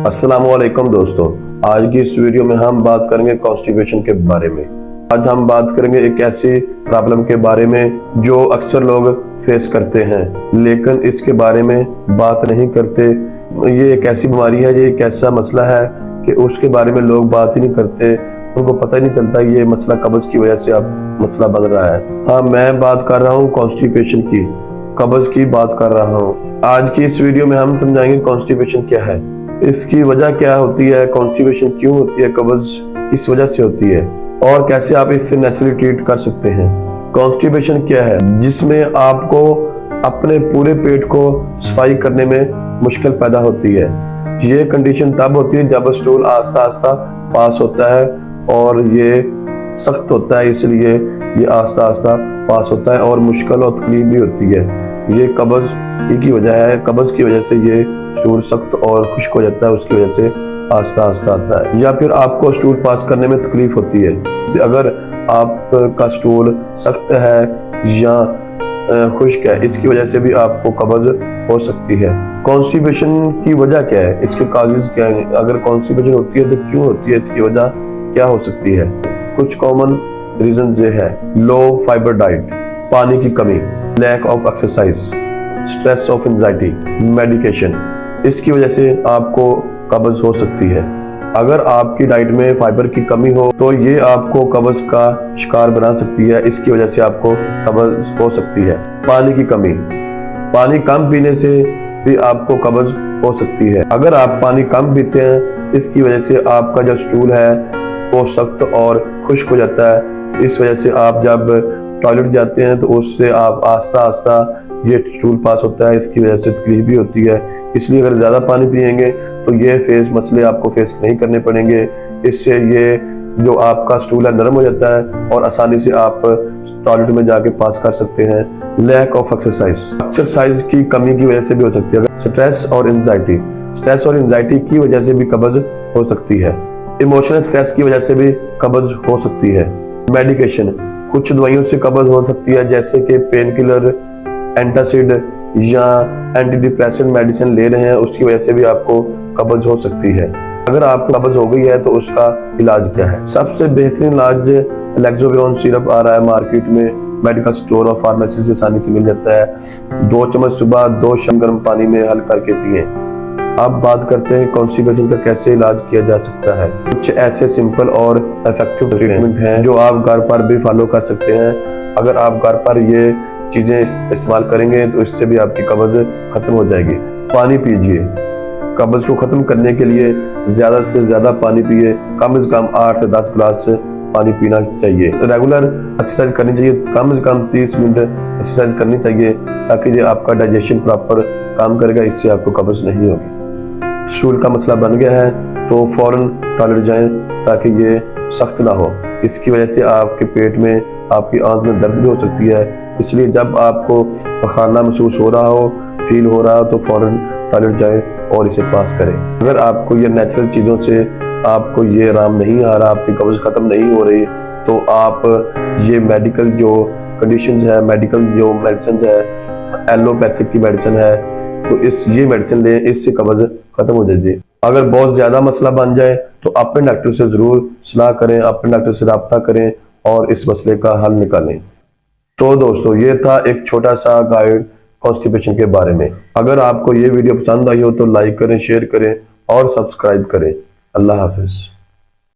अस्सलामुअलैकुम दोस्तों, आज की इस वीडियो में हम बात करेंगे कॉन्स्टिपेशन के बारे में। आज हम बात करेंगे एक ऐसी प्रॉब्लम के बारे में जो अक्सर लोग फेस करते हैं लेकिन इसके बारे में बात नहीं करते। ये एक ऐसी बीमारी है, ये एक ऐसा मसला है कि उसके बारे में लोग बात ही नहीं करते, उनको पता ही नहीं चलता ये मसला कब्ज की वजह से अब मसला बन रहा है। हाँ, मैं बात कर रहा हूँ कॉन्स्टिपेशन की, कब्ज की बात कर रहा हूँ। आज की इस वीडियो में हम समझाएंगे कॉन्स्टिपेशन क्या है, इसकी वजह क्या होती है, कॉन्स्टिपेशन क्यों होती है, कब्ज किस वजह से होती है और कैसे आप इससे नेचुरली ट्रीट कर सकते हैं। कॉन्स्टिपेशन क्या है? जिसमें आपको अपने पूरे पेट को सफाई करने में मुश्किल पैदा होती है। ये कंडीशन तब होती है जब स्टूल आस्ता आस्ता पास होता है और ये सख्त होता है, इसलिए ये आस्ता आस्ता पास होता है और मुश्किल और तकलीफ भी होती है। ये कब्ज की वजह है, कब्ज की वजह से ये स्टूल सख्त और खुश्क हो जाता है, उसकी वजह से आस्ता आस्ता आता है। या फिर आपको स्टूल पास करने में तकलीफ होती है। अगर आपका स्टूल सख्त है या खुश्क है, इसकी वजह से भी आपको कब्ज हो सकती है। कॉन्स्टिपेशन की वजह क्या है, इसके काजेस क्या है, अगर कॉन्स्टिपेशन होती है तो क्यों होती है, इसकी वजह क्या हो सकती है। कुछ कॉमन रीजन ये है: लो फाइबर डाइट, पानी की कमी, lack of exercise, stress of anxiety, medication, इसकी वजह से आपको कब्ज हो सकती है। अगर आपकी डाइट में फाइबर की कमी हो तो ये आपको कब्ज का शिकार बना सकती है, इसकी वजह से आपको कब्ज हो सकती है। पानी की कमी, पानी कम पीने से भी आपको कब्ज हो सकती है। अगर आप पानी कम पीते हैं, इसकी वजह से आपका जो स्टूल है वो सख्त और खुश्क हो जाता है। इस वजह से आप जब टॉयलेट जाते हैं तो उससे आप आस्ता आस्ता ये स्टूल पास होता है, इसकी वजह से तकलीफ भी होती है। इसलिए अगर ज़्यादा पानी पिएंगे तो ये मसले आपको फेस नहीं करने पड़ेंगे। इससे ये जो आपका स्टूल है नरम हो जाता है और आसानी से आप टॉयलेट में जाके पास कर सकते हैं। लैक ऑफ एक्सरसाइज की कमी की वजह से भी हो सकती है। स्ट्रेस और एंजाइटी की वजह से भी कब्ज हो सकती है। इमोशनल स्ट्रेस की वजह से भी कब्ज हो सकती है। मेडिकेशन, कुछ दवाइयों से कब्ज हो सकती है, जैसे कि पेन किलर, एंटासिड या एंटी डिप्रेसेंट मेडिसिन ले रहे हैं, उसकी वजह से भी आपको कब्ज हो सकती है। अगर आपको कब्ज हो गई है तो उसका इलाज क्या है? सबसे बेहतरीन इलाज लेक्सोविरोन सिरप आ रहा है मार्केट में, मेडिकल स्टोर और फार्मेसी से आसानी से मिल जाता है। 2 चम्मच सुबह, 2 शाम गर्म पानी में हल करके पिए। अब बात करते हैं कॉन्स्टिपेशन का कैसे इलाज किया जा सकता है। कुछ ऐसे सिंपल और इफेक्टिव ट्रीटमेंट हैं जो आप घर पर भी फॉलो कर सकते हैं। अगर आप घर पर ये चीजें इस्तेमाल करेंगे तो इससे भी आपकी कब्ज खत्म हो जाएगी। पानी पीजिए, कब्ज को खत्म करने के लिए ज्यादा से ज्यादा पानी पिए। कम से कम 8 से 10 गिलास पानी पीना चाहिए। रेगुलर एक्सरसाइज करनी चाहिए, कम से कम 30 मिनट एक्सरसाइज करनी चाहिए ताकि ये आपका डाइजेशन प्रॉपर काम करेगा, इससे आपको कब्ज नहीं होगी। स्टूल का मसला बन गया है तो फौरन टॉयलेट जाएं ताकि ये सख्त ना हो। इसकी वजह से आपके पेट में, आपकी आंत में दर्द भी हो सकती है, इसलिए जब आपको पखाना महसूस हो रहा हो, फील हो रहा हो, तो फौरन टॉयलेट जाएं और इसे पास करें। अगर आपको ये नेचुरल चीज़ों से आपको ये आराम नहीं आ रहा, आपकी कब्ज खत्म नहीं हो रही, तो आप ये मेडिकल जो कंडीशंस है, मेडिकल जो मेडिसिन है, एलोपैथिक की मेडिसिन है, तो ये मेडिसिन लें, इससे कब्ज खत्म हो जाएगी। अगर बहुत ज्यादा मसला बन जाए तो अपने डॉक्टर से जरूर सलाह करें, अपने डॉक्टर से राब्ता करें और इस मसले का हल निकालें। तो दोस्तों, ये था एक छोटा सा गाइड कॉन्स्टिपेशन के बारे में। अगर आपको ये वीडियो पसंद आई हो तो लाइक करें, शेयर करें और सब्सक्राइब करें। अल्लाह हाफिज।